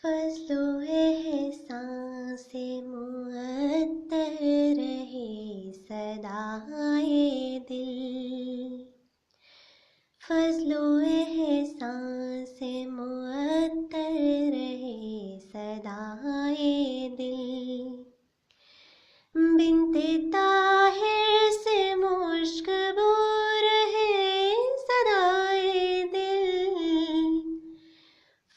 फजलो एहसान से मुअत्तर रहे सदाए दिल। फजलो एहसान से मुअत्तर रहे सदाए दिल। बिन्ते ताहिर से मुश्क बो रहे सदाए दिल।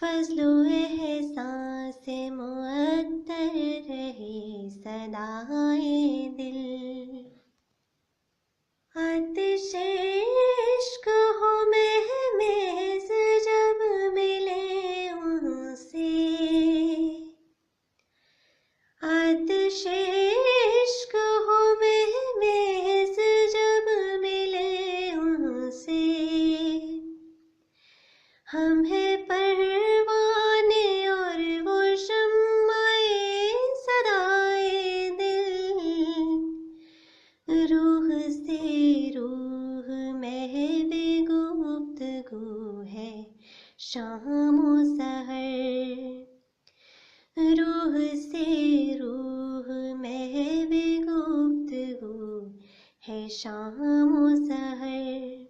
फजलो एहसान से मुअत्तर रहे सदाए दिल। आतिशे इश्क हो महमेज जब मिले उनसे। आतिशे इश्क हो महमेज जब मिले उनसे। हम है परवाने और वो शम्माए सदाए दिल। रूह से रूह महवे गुफ्तगू है शामो सहर। रूह से रूह महवे गुफ्तगू है शामो सहर।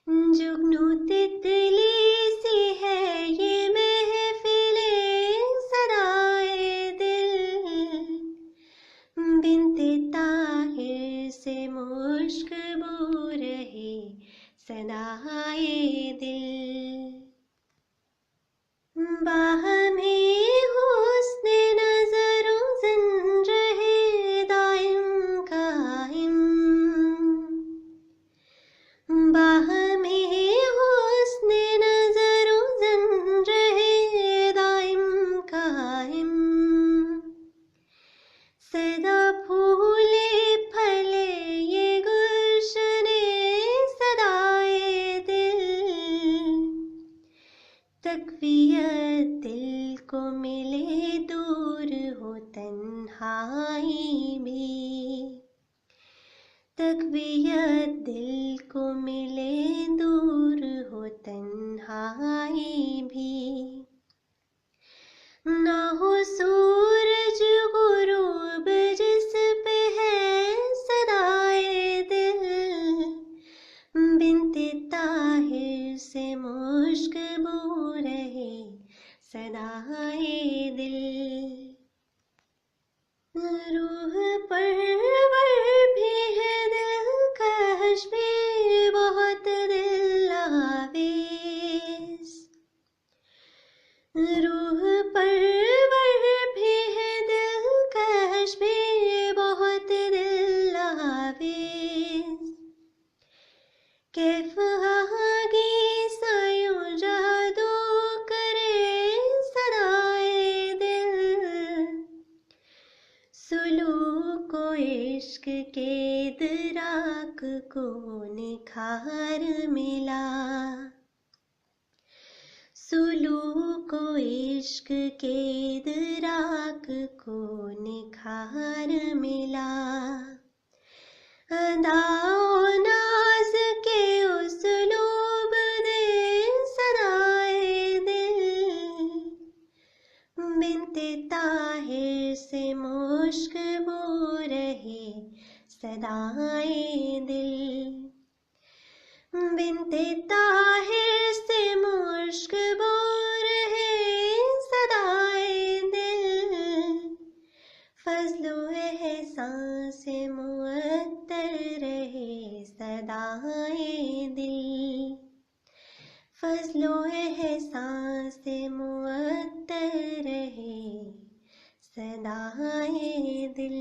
जुगनू तितली सी है ये महफिले सदाए दिल। बिन्ते ताहिर से मुश्क बो रहे सदाए दिल। बाहमे हुस्ने नज़रो ज़िन रहे दाइम कायम। बाहमे हुस्ने नज़रो ज़िन रहे दाइम कायम। सदा फूले फले ये गुलशने सदाए दिल। तकवीयत दिल को मिले दूर हो तन्हाई भी। तकवीयत दिल को मिले दूर हो तन्हाई भी। ना हो सूरज गुरूब जिस पे है सदाए दिल। बिन्ते ताहिर से मुश्क बो रहे सदाए दिल। रूह परवर भी है दिलकश भी बहुत दिल आवेज़। रूह परवर भी है दिलकश भी बहुत दिल आवेज़। कैफ आगे सायों जादू करे सदाए दिल। सुलूक को इश्क के दराक को निखार मिला। सुलूक को इश्क के दराक को निखार मिला। अदाओ नाज के उसलूब दे सदाए दिल। बिन्ते ताहिर से मुश्क बो रहे सदाए दिल। बिन्ते ताहिर से मुश्क बो रहे सदाए दिल। फजलो एहसान से मुअत्तर रहे सदाए दिल। फजलो एहसान से मुअत्तर रहे सदाए दिल।